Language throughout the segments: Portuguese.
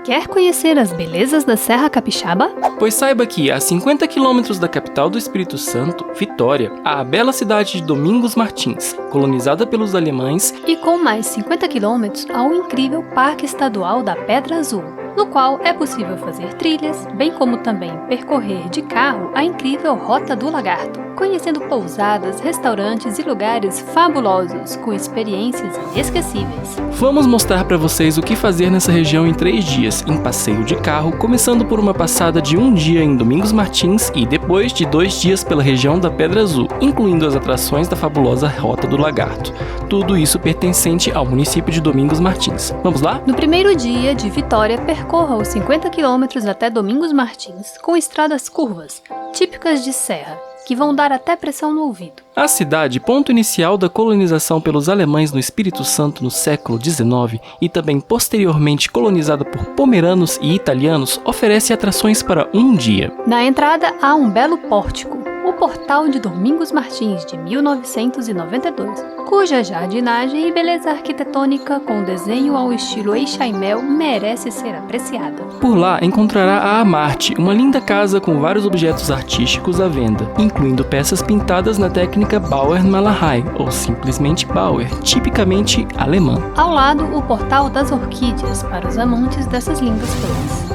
Quer conhecer as belezas da Serra Capixaba? Pois saiba que, a 50 quilômetros da capital do Espírito Santo, Vitória, há a bela cidade de Domingos Martins, colonizada pelos alemães, E com mais 50 quilômetros há o incrível Parque Estadual da Pedra Azul, no qual é possível fazer trilhas, bem como também percorrer de carro a incrível Rota do Lagarto, conhecendo pousadas, restaurantes e lugares fabulosos, com experiências inesquecíveis. Vamos mostrar para vocês o que fazer nessa região em 3 dias, em passeio de carro, começando por uma passada de 1 dia em Domingos Martins e depois de 2 dias pela região da Pedra Azul, incluindo as atrações da fabulosa Rota do Lagarto. Tudo isso pertencente ao município de Domingos Martins. Vamos lá? No primeiro dia de Vitória, percorra os 50 quilômetros até Domingos Martins, com estradas curvas, típicas de serra, que vão dar até pressão no ouvido. A cidade, ponto inicial da colonização pelos alemães no Espírito Santo no século XIX e também posteriormente colonizada por pomeranos e italianos, oferece atrações para 1 dia. Na entrada há um belo pórtico, o Portal de Domingos Martins de 1992, cuja jardinagem e beleza arquitetônica com desenho ao estilo Eixaimel merece ser apreciada. Por lá encontrará a Amarte, uma linda casa com vários objetos artísticos à venda, incluindo peças pintadas na técnica Bauer-Malerei, ou simplesmente Bauer, tipicamente alemã. Ao lado, o Portal das Orquídeas para os amantes dessas lindas flores.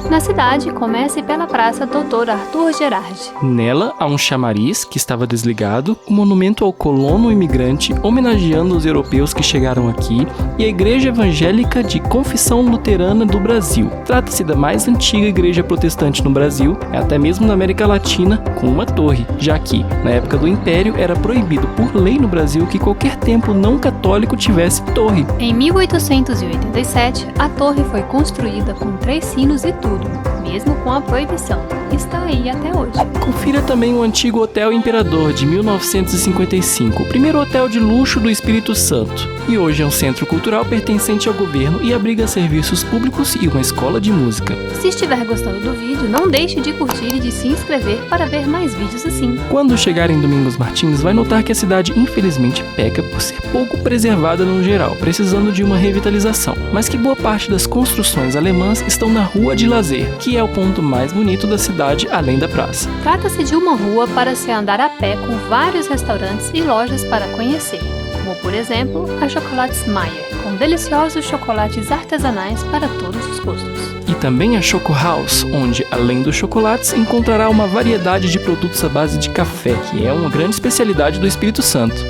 Na cidade, comece pela Praça Dr. Arthur Gerardi. Nela há um chamariz que estava desligado, um monumento ao colono imigrante homenageando os europeus que chegaram aqui e a Igreja Evangélica de Confissão Luterana do Brasil. Trata-se da mais antiga igreja protestante no Brasil, até mesmo na América Latina, com uma torre, já que, na época do Império, era proibido por lei no Brasil que qualquer templo não católico tivesse torre. Em 1887, a torre foi construída com 3 sinos e tudo, mesmo com a proibição. Está aí até hoje. Confira também o antigo Hotel Imperador de 1955, o primeiro hotel de luxo do Espírito Santo. E hoje é um centro cultural pertencente ao governo e abriga serviços públicos e uma escola de música. Se estiver gostando do vídeo, não deixe de curtir e de se inscrever para ver mais vídeos assim. Quando chegar em Domingos Martins, vai notar que a cidade infelizmente peca por ser pouco preservada no geral, precisando de uma revitalização, mas que boa parte das construções alemãs estão na Rua de Lazer, que é o ponto mais bonito da cidade além da praça. Trata-se de uma rua para se andar a pé com vários restaurantes e lojas para conhecer, como por exemplo a Chocolates Mayer, com deliciosos chocolates artesanais para todos os gostos. E também a Choco House, onde, além dos chocolates, encontrará uma variedade de produtos à base de café, que é uma grande especialidade do Espírito Santo.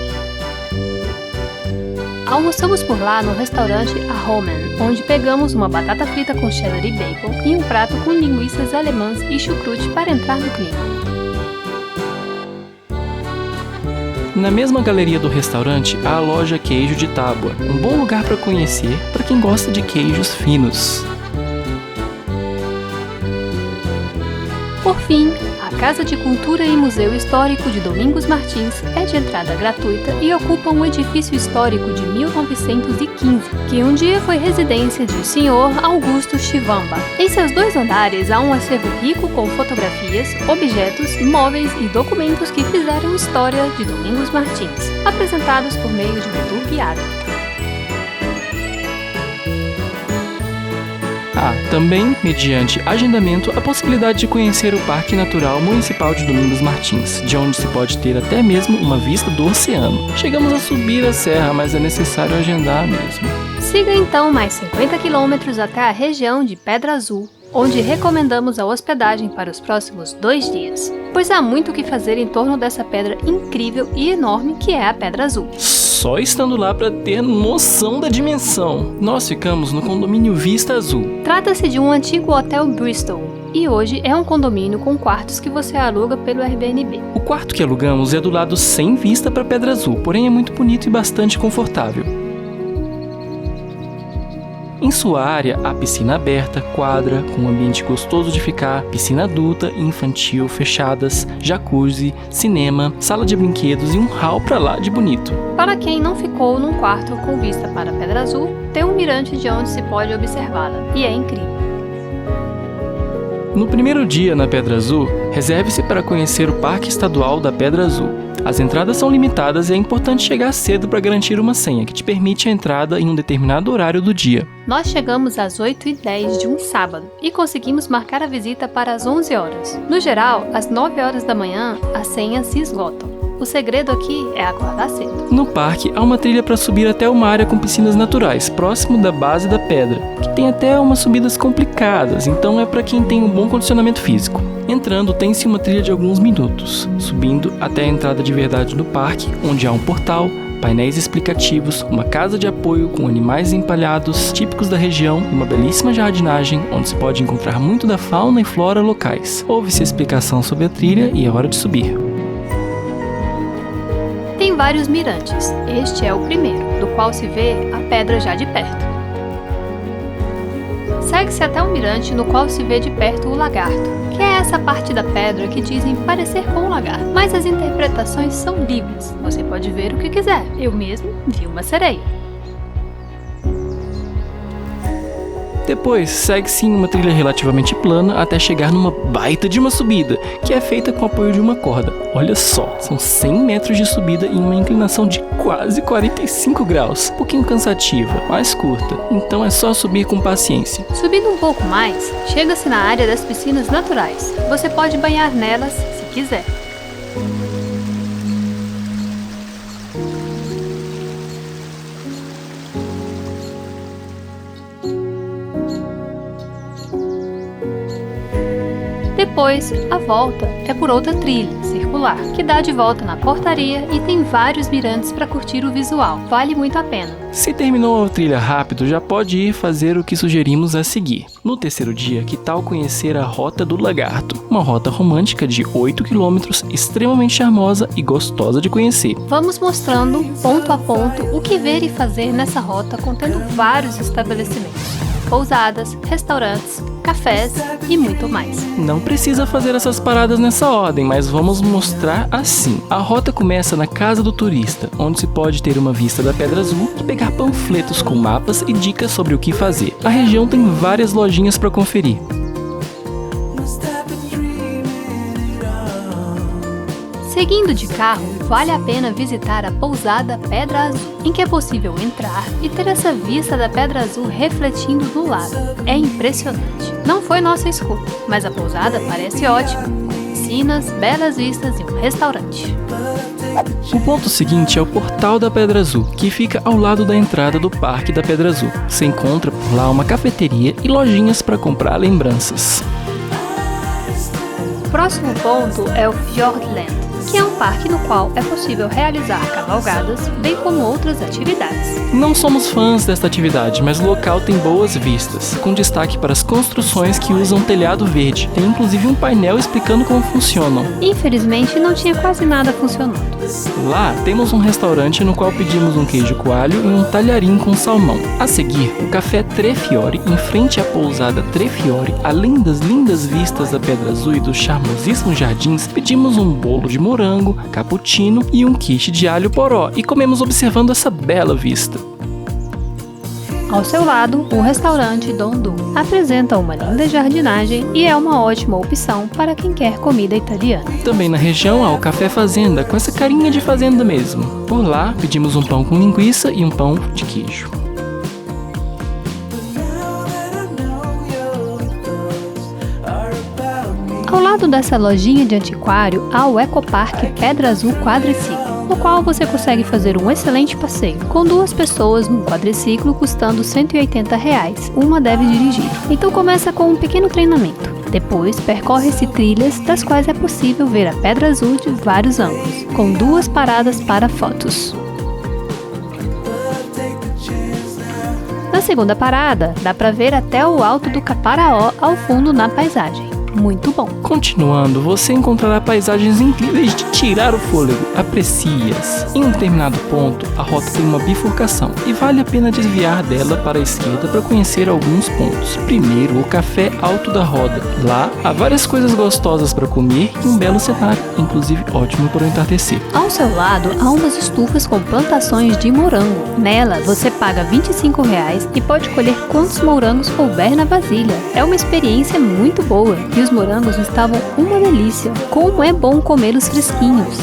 Almoçamos por lá no restaurante A Homen, onde pegamos uma batata frita com cheddar e bacon e um prato com linguiças alemãs e chucrute para entrar no clima. Na mesma galeria do restaurante há a loja Queijo de Tábua, um bom lugar para conhecer para quem gosta de queijos finos. Por fim, a Casa de Cultura e Museu Histórico de Domingos Martins é de entrada gratuita e ocupa um edifício histórico de 1915, que um dia foi residência de Sr. Augusto Chivamba. Em seus 2 andares há um acervo rico com fotografias, objetos, móveis e documentos que fizeram história de Domingos Martins, apresentados por meio de um tour guiado. Há também, mediante agendamento, a possibilidade de conhecer o Parque Natural Municipal de Domingos Martins, de onde se pode ter até mesmo uma vista do oceano. Chegamos a subir a serra, mas é necessário agendar mesmo. Siga então mais 50 quilômetros até a região de Pedra Azul, onde recomendamos a hospedagem para os próximos 2 dias, pois há muito o que fazer em torno dessa pedra incrível e enorme que é a Pedra Azul. Só estando lá para ter noção da dimensão. Nós ficamos no condomínio Vista Azul. Trata-se de um antigo hotel Bristol, e hoje é um condomínio com quartos que você aluga pelo Airbnb. O quarto que alugamos é do lado sem vista para Pedra Azul, porém é muito bonito e bastante confortável. Em sua área, há piscina aberta, quadra, com um ambiente gostoso de ficar, piscina adulta e infantil fechadas, jacuzzi, cinema, sala de brinquedos e um hall pra lá de bonito. Para quem não ficou num quarto com vista para Pedra Azul, tem um mirante de onde se pode observá-la, e é incrível. No primeiro dia na Pedra Azul, reserve-se para conhecer o Parque Estadual da Pedra Azul. As entradas são limitadas e é importante chegar cedo para garantir uma senha que te permite a entrada em um determinado horário do dia. Nós chegamos às 8h10 de um sábado e conseguimos marcar a visita para as 11 horas. No geral, às 9 horas da manhã, as senhas se esgotam. O segredo aqui é acordar cedo. No parque, há uma trilha para subir até uma área com piscinas naturais, próximo da base da pedra, que tem até umas subidas complicadas, então é para quem tem um bom condicionamento físico. Entrando, tem-se uma trilha de alguns minutos, subindo até a entrada de verdade do parque, onde há um portal, painéis explicativos, uma casa de apoio com animais empalhados típicos da região e uma belíssima jardinagem, onde se pode encontrar muito da fauna e flora locais. Ouve-se explicação sobre a trilha e é hora de subir. Tem vários mirantes. Este é o primeiro, do qual se vê a pedra já de perto. Segue-se até um mirante no qual se vê de perto o lagarto, que é essa parte da pedra que dizem parecer com um lagarto. Mas as interpretações são livres, você pode ver o que quiser. Eu mesmo vi uma sereia. Depois, segue-se em uma trilha relativamente plana até chegar numa baita de uma subida, que é feita com o apoio de uma corda. Olha só, são 100 metros de subida em uma inclinação de quase 45 graus. Um pouquinho cansativa, mais curta, então é só subir com paciência. Subindo um pouco mais, chega-se na área das piscinas naturais. Você pode banhar nelas se quiser. Depois, a volta é por outra trilha circular, que dá de volta na portaria e tem vários mirantes para curtir o visual. Vale muito a pena. Se terminou a trilha rápido, já pode ir fazer o que sugerimos a seguir. No terceiro dia, que tal conhecer a Rota do Lagarto? Uma rota romântica de 8 km, extremamente charmosa e gostosa de conhecer. Vamos mostrando, ponto a ponto, o que ver e fazer nessa rota, contendo vários estabelecimentos. Pousadas, restaurantes, cafés e muito mais. Não precisa fazer essas paradas nessa ordem, mas vamos mostrar assim. A rota começa na Casa do Turista, onde se pode ter uma vista da Pedra Azul e pegar panfletos com mapas e dicas sobre o que fazer. A região tem várias lojinhas para conferir. Seguindo de carro, vale a pena visitar a pousada Pedra Azul, em que é possível entrar e ter essa vista da Pedra Azul refletindo no lago. É impressionante. Não foi nossa escolha, mas a pousada parece ótima, com piscinas, belas vistas e um restaurante. O ponto seguinte é o Portal da Pedra Azul, que fica ao lado da entrada do Parque da Pedra Azul. Você encontra por lá uma cafeteria e lojinhas para comprar lembranças. O próximo ponto é o Fjordland, que é um parque no qual é possível realizar cavalgadas, bem como outras atividades. Não somos fãs desta atividade, mas o local tem boas vistas, com destaque para as construções que usam telhado verde. Tem inclusive um painel explicando como funcionam. Infelizmente, não tinha quase nada funcionando. Lá, temos um restaurante no qual pedimos um queijo coalho e um talharim com salmão. A seguir, o Café Tre Fiori, em frente à pousada Tre Fiori, além das lindas vistas da Pedra Azul e dos charmosíssimos jardins, pedimos um bolo de morango, cappuccino e um quiche de alho poró e comemos observando essa bela vista. Ao seu lado, o restaurante Don Du apresenta uma linda jardinagem e é uma ótima opção para quem quer comida italiana. Também na região há o Café Fazenda, com essa carinha de fazenda mesmo. Por lá, pedimos um pão com linguiça e um pão de queijo. Ao lado dessa lojinha de antiquário, há o Ecoparque Pedra Azul Quadriciclo, no qual você consegue fazer um excelente passeio, com 2 pessoas num quadriciclo custando R$ 180. Uma deve dirigir. Então começa com um pequeno treinamento. Depois, percorre-se trilhas, das quais é possível ver a Pedra Azul de vários ângulos, com 2 paradas para fotos. Na segunda parada, dá para ver até o alto do Caparaó ao fundo na paisagem. Muito bom. Continuando, você encontrará paisagens incríveis de tirar o fôlego. Aprecie-as. Em um determinado ponto, a rota tem uma bifurcação e vale a pena desviar dela para a esquerda para conhecer alguns pontos. Primeiro, o Café Alto da Roda. Lá, há várias coisas gostosas para comer e um belo cenário, inclusive ótimo para o entardecer. Ao seu lado, há umas estufas com plantações de morango. Nela, você paga R$ 25 e pode colher quantos morangos couber na vasilha. É uma experiência muito boa. E os morangos estavam uma delícia. Como é bom comer os fresquinhos!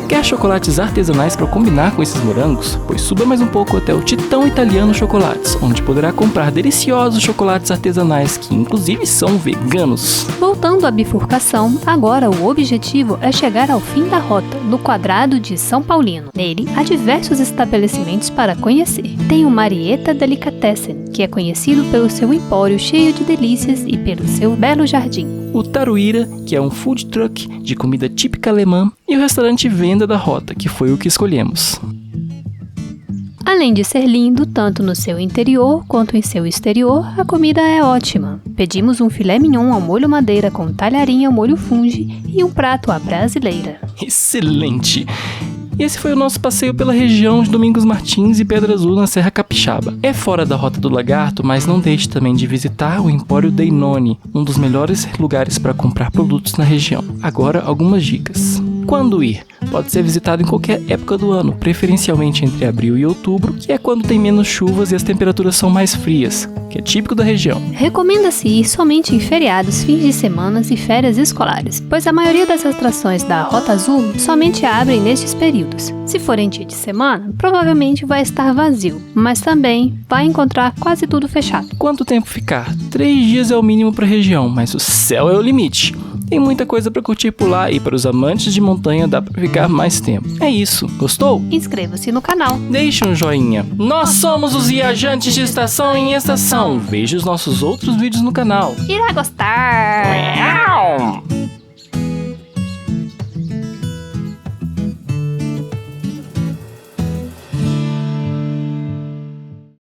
Quer chocolates artesanais para combinar com esses morangos? Pois suba mais um pouco até o Titão Italiano Chocolates, onde poderá comprar deliciosos chocolates artesanais que inclusive são veganos. Voltando à bifurcação, agora o objetivo é chegar ao fim da rota, no quadrado de São Paulino. Nele, há diversos estabelecimentos para conhecer. Tem o Marietta Delicatessen, que é conhecido pelo seu empório cheio de delícias e pelo seu belo jardim. O Taruíra, que é um food truck de comida típica alemã, e o restaurante Venda da Rota, que foi o que escolhemos. Além de ser lindo, tanto no seu interior quanto em seu exterior, a comida é ótima. Pedimos um filé mignon ao molho madeira com talharim ao molho fungi e um prato à brasileira. Excelente! E esse foi o nosso passeio pela região de Domingos Martins e Pedra Azul na Serra Capixaba. É fora da Rota do Lagarto, mas não deixe também de visitar o Empório Deinone, um dos melhores lugares para comprar produtos na região. Agora, algumas dicas. Quando ir? Pode ser visitado em qualquer época do ano, preferencialmente entre abril e outubro, que é quando tem menos chuvas e as temperaturas são mais frias, que é típico da região. Recomenda-se ir somente em feriados, fins de semana e férias escolares, pois a maioria das atrações da Rota Azul somente abrem nestes períodos. Se for em dia de semana, provavelmente vai estar vazio, mas também vai encontrar quase tudo fechado. Quanto tempo ficar? 3 dias é o mínimo para a região, mas o céu é o limite. Tem muita coisa para curtir por lá e para os amantes de montanha dá para ficar mais tempo. É isso. Gostou? Inscreva-se no canal. Deixe um joinha. Nós somos os viajantes de estação em estação. Veja os nossos outros vídeos no canal. Irá gostar!